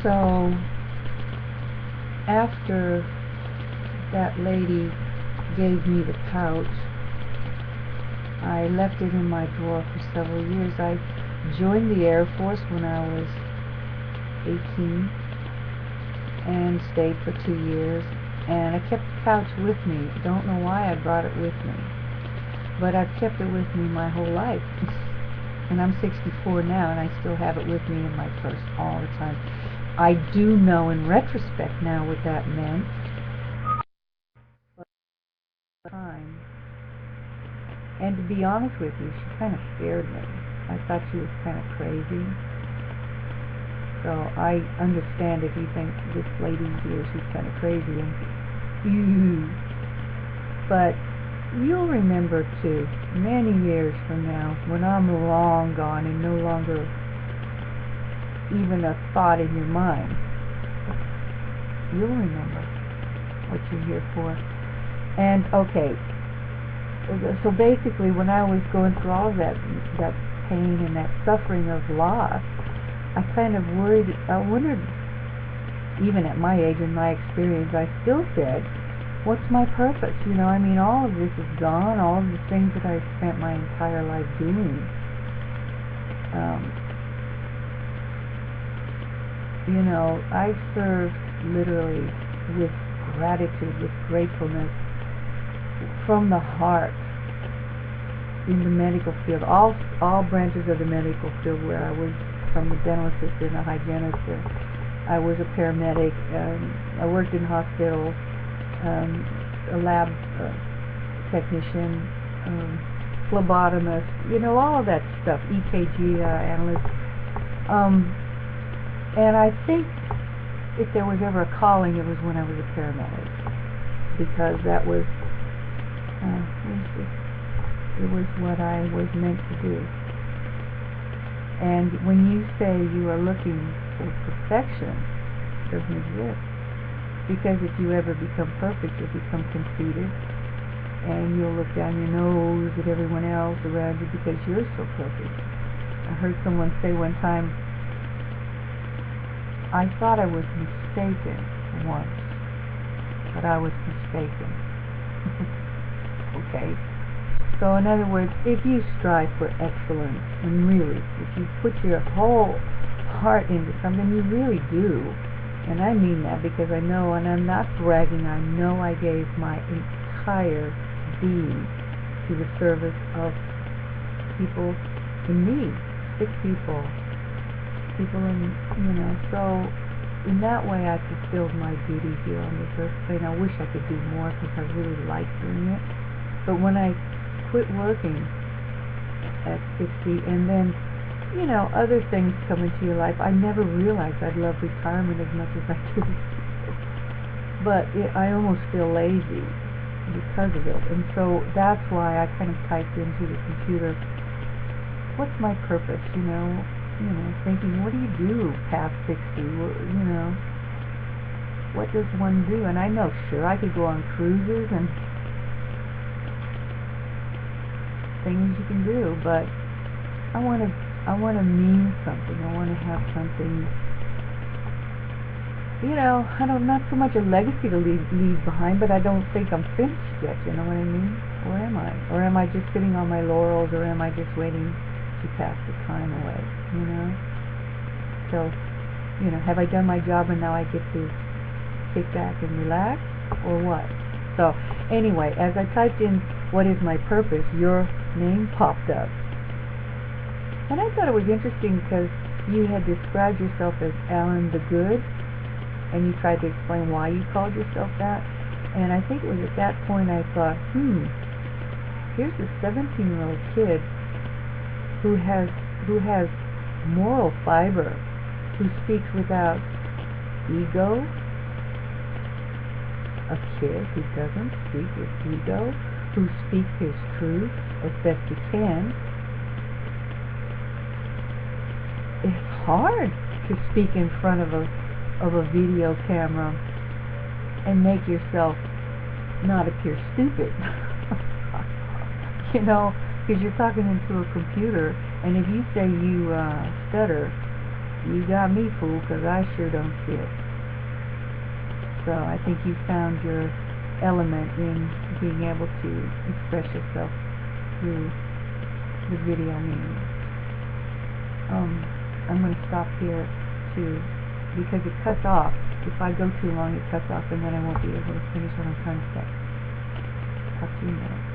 So after that lady gave me the couch, I left it in my drawer for several years. I joined the Air Force when I was 18 and stayed for 2 years, and I kept the couch with me. Don't know why I brought it with me, but I've kept it with me my whole life. And I'm 64 now, and I still have it with me in my purse all the time. I do know in retrospect now what that meant. Time. And to be honest with you, she kind of scared me. I thought she was kind of crazy. So I understand if you think this lady here, she's kind of crazy, and but you'll remember too, many years from now, when I'm long gone and no longer even a thought in your mind, you'll remember what you're here for. And okay, so basically when I was going through all of that pain and that suffering of loss, I kind of wondered, even at my age and my experience, I still said, what's my purpose? You know, I mean, all of this is gone, all of the things that I spent my entire life doing. You know, I served literally with gratitude, with gratefulness, from the heart, in the medical field, all branches of the medical field, where I was from the dental assistant, a hygienist, I was a paramedic, I worked in hospitals, a lab technician, phlebotomist, you know, all of that stuff, EKG analyst. And I think if there was ever a calling, it was when I was a paramedic, because that was it was what I was meant to do. And when you say you are looking for perfection, it doesn't exist. Because if you ever become perfect, you'll become conceited, and you'll look down your nose at everyone else around you because you're so perfect. I heard someone say one time, I thought I was mistaken once, but I was mistaken. Okay? So in other words, if you strive for excellence, and really, if you put your whole heart into something, you really do. And I mean that because I know, and I'm not bragging, I know I gave my entire being to the service of people in need, sick people in, you know, so in that way I fulfilled my duty here on this earth. And I wish I could do more because I really like doing it. But when I quit working at 60, and then, you know, other things come into your life, I never realized I'd love retirement as much as I do. But I almost feel lazy because of it. And so that's why I kind of typed into the computer, what's my purpose, you know, thinking, what do you do past 60, you know, what does one do? And I know, sure, I could go on cruises and things you can do, but I want to mean something. I want to have something, you know, not so much a legacy to leave behind, but I don't think I'm finished yet, you know what I mean? Or am I? Or am I just sitting on my laurels, or am I just waiting to pass the time away, you know? So, you know, have I done my job and now I get to kick back and relax, or what? So, anyway, as I typed in, what is my purpose, your name popped up. And I thought it was interesting because you had described yourself as Alan the Good, and you tried to explain why you called yourself that. And I think it was at that point I thought, here's a 17-year-old kid who has moral fiber, who speaks without ego, a kid who doesn't speak with ego, who speaks his truth as best he can. It's hard to speak in front of a video camera and make yourself not appear stupid. You know, because you're talking into a computer, and if you say you stutter, you got me fooled, because I sure don't see it. So I think you found your element in being able to express yourself through the video means. I'm going to stop here too, because it cuts off. If I go too long, it cuts off, and then I won't be able to finish what I'm trying to say. Talk to you in a minute.